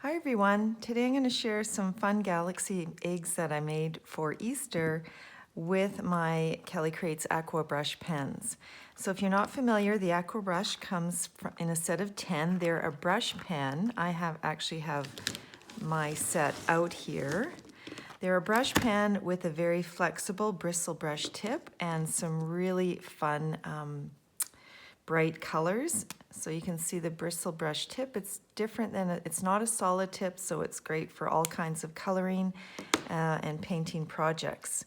Hi everyone, today I'm going to share some fun galaxy eggs that I made for Easter with my Kelly Crates Aqua Brush pens. So if you're not familiar, the Aqua Brush comes in a set of 10. They're a brush pen. I actually have my set out here. They're a brush pen with a very flexible bristle brush tip and some really fun bright colors. So you can see the bristle brush tip. It's different than, it's not a solid tip, so it's great for all kinds of coloring and painting projects.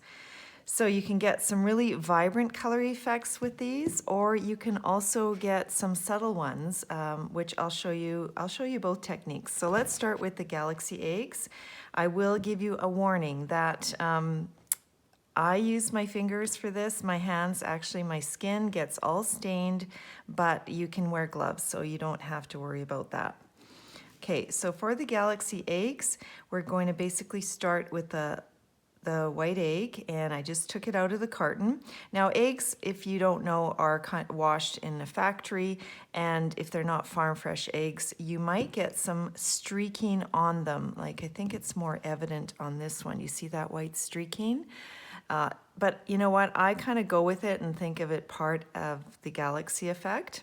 So you can get some really vibrant color effects with these, or you can also get some subtle ones, which I'll show you both techniques. So let's start with the galaxy eggs. I will give you a warning that I use my fingers for this. My hands, actually my skin gets all stained, but you can wear gloves, so you don't have to worry about that. Okay, so for the galaxy eggs, we're going to basically start with the white egg, and I just took it out of the carton. Now eggs, if you don't know, are washed in a factory, and if they're not farm fresh eggs, you might get some streaking on them. Like I think it's more evident on this one. You see that white streaking? But you know what? I kind of go with it and think of it part of the galaxy effect.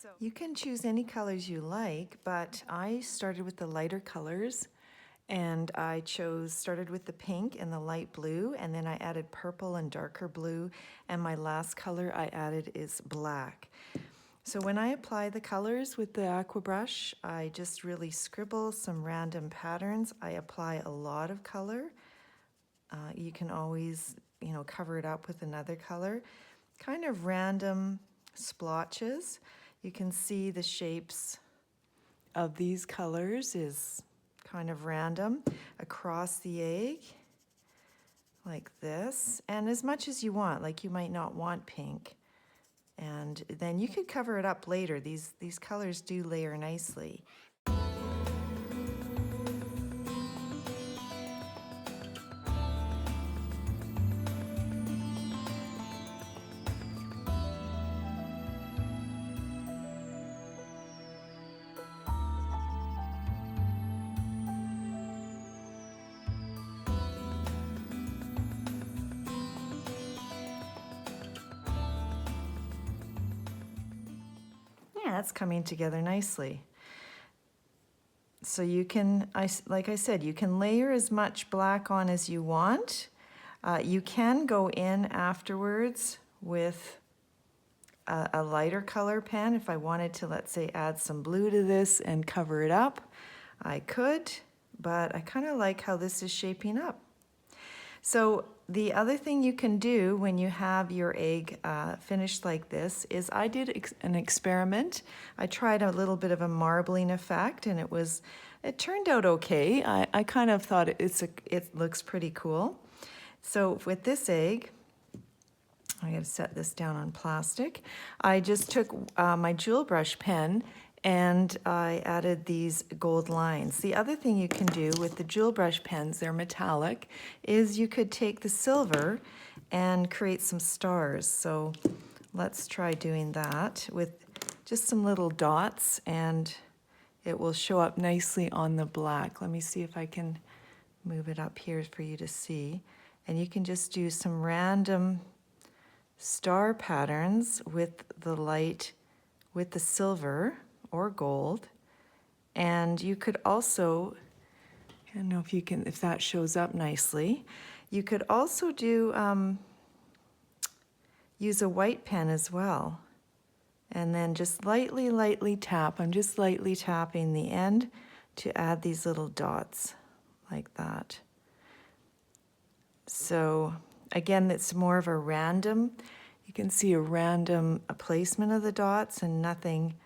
So you can choose any colors you like, but I started with the lighter colors, and I started with the pink and the light blue, and then I added purple and darker blue, and my last color I added is black. So when I apply the colors with the Aqua Brush, I just really scribble some random patterns. I apply a lot of color. You can always, cover it up with another color. Kind of random splotches. You can see the shapes of these colors is kind of random across the egg, like this, and as much as you want. Like you might not want pink, and then you could cover it up later. These colors do layer nicely. Yeah, that's coming together nicely. So you can, like I said, you can layer as much black on as you want. You can go in afterwards with a lighter color pen. If I wanted to, let's say, add some blue to this and cover it up, I could, but I kind of like how this is shaping up. So the other thing you can do when you have your egg finished like this is I did an experiment. I tried a little bit of a marbling effect, and it turned out okay. I kind of thought it looks pretty cool. So with this egg, I'm going to set this down on plastic. I just took my jewel brush pen and I added these gold lines. The other thing you can do with the jewel brush pens, they're metallic, is you could take the silver and create some stars. So let's try doing that with just some little dots, and it will show up nicely on the black. Let me see if I can move it up here for you to see. And you can just do some random star patterns with the silver or gold. And you could also, I don't know if that shows up nicely. You could also use a white pen as well. And then just lightly tap. I'm just lightly tapping the end to add these little dots like that. So again, it's more of a random. You can see a random placement of the dots and nothing.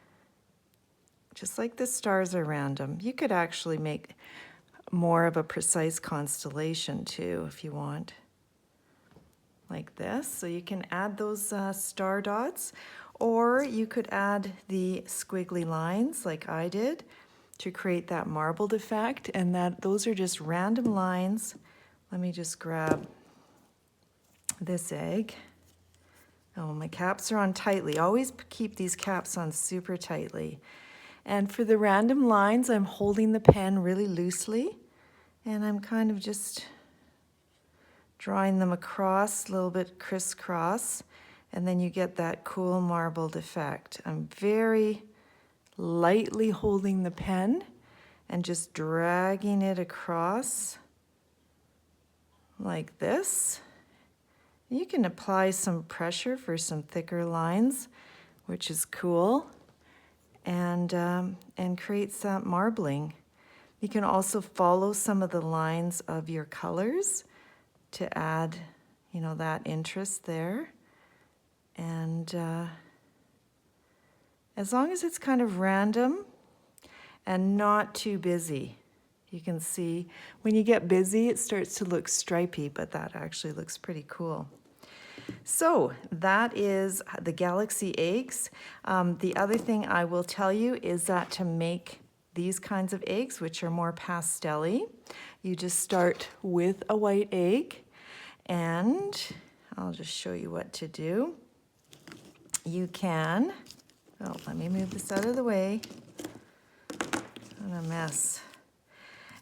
Just like the stars are random. You could actually make more of a precise constellation too if you want. Like this. So you can add those star dots, or you could add the squiggly lines like I did to create that marbled effect, and those are just random lines. Let me just grab this egg. Oh, my caps are on tightly. Always keep these caps on super tightly. And for the random lines, I'm holding the pen really loosely, and I'm kind of just drawing them across, a little bit crisscross, and then you get that cool marbled effect. I'm very lightly holding the pen and just dragging it across like this. You can apply some pressure for some thicker lines, which is cool, and creates that marbling. You can also follow some of the lines of your colors to add, you know, that interest there. And as long as it's kind of random and not too busy. You can see when you get busy, it starts to look stripy, but that actually looks pretty cool. So that is the galaxy eggs. The other thing I will tell you is that to make these kinds of eggs, which are more pastel-y, you just start with a white egg, and I'll just show you what to do. You can, oh, let me move this out of the way. What a mess.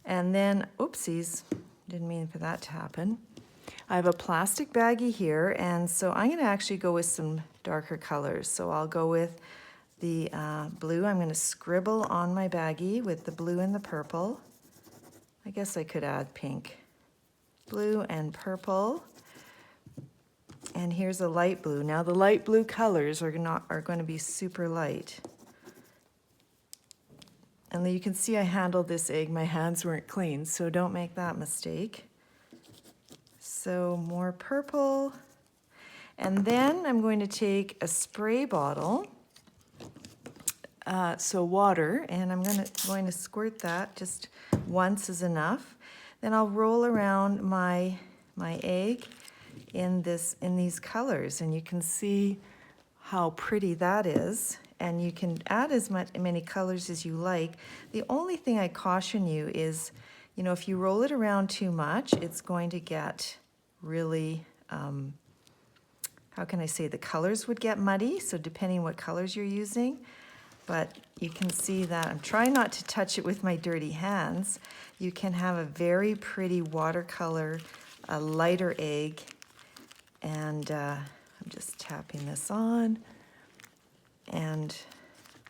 And then, oopsies, didn't mean for that to happen. I have a plastic baggie here, and so I'm going to actually go with some darker colors. So I'll go with the blue. I'm going to scribble on my baggie with the blue and the purple. I guess I could add pink. Blue and purple. And here's a light blue. Now the light blue colors are going to be super light. And you can see I handled this egg. My hands weren't clean, so don't make that mistake. So more purple. And then I'm going to take a spray bottle, so water, and I'm going to squirt that, just once is enough. Then I'll roll around my egg in these colors, and you can see how pretty that is. And you can add as many colors as you like. The only thing I caution you is, you know, if you roll it around too much, it's going to get really, how can I say, the colors would get muddy, so depending what colors you're using. But you can see that I'm trying not to touch it with my dirty hands. You can have a very pretty watercolor, a lighter egg, and I'm just tapping this on. And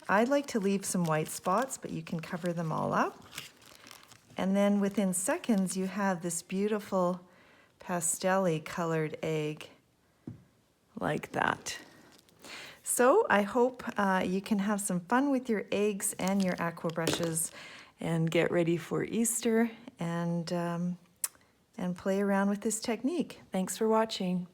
I'd like to leave some white spots, but you can cover them all up. And then within seconds, you have this beautiful pastel-y colored egg like that. So I hope you can have some fun with your eggs and your aqua brushes and get ready for Easter and play around with this technique. Thanks for watching.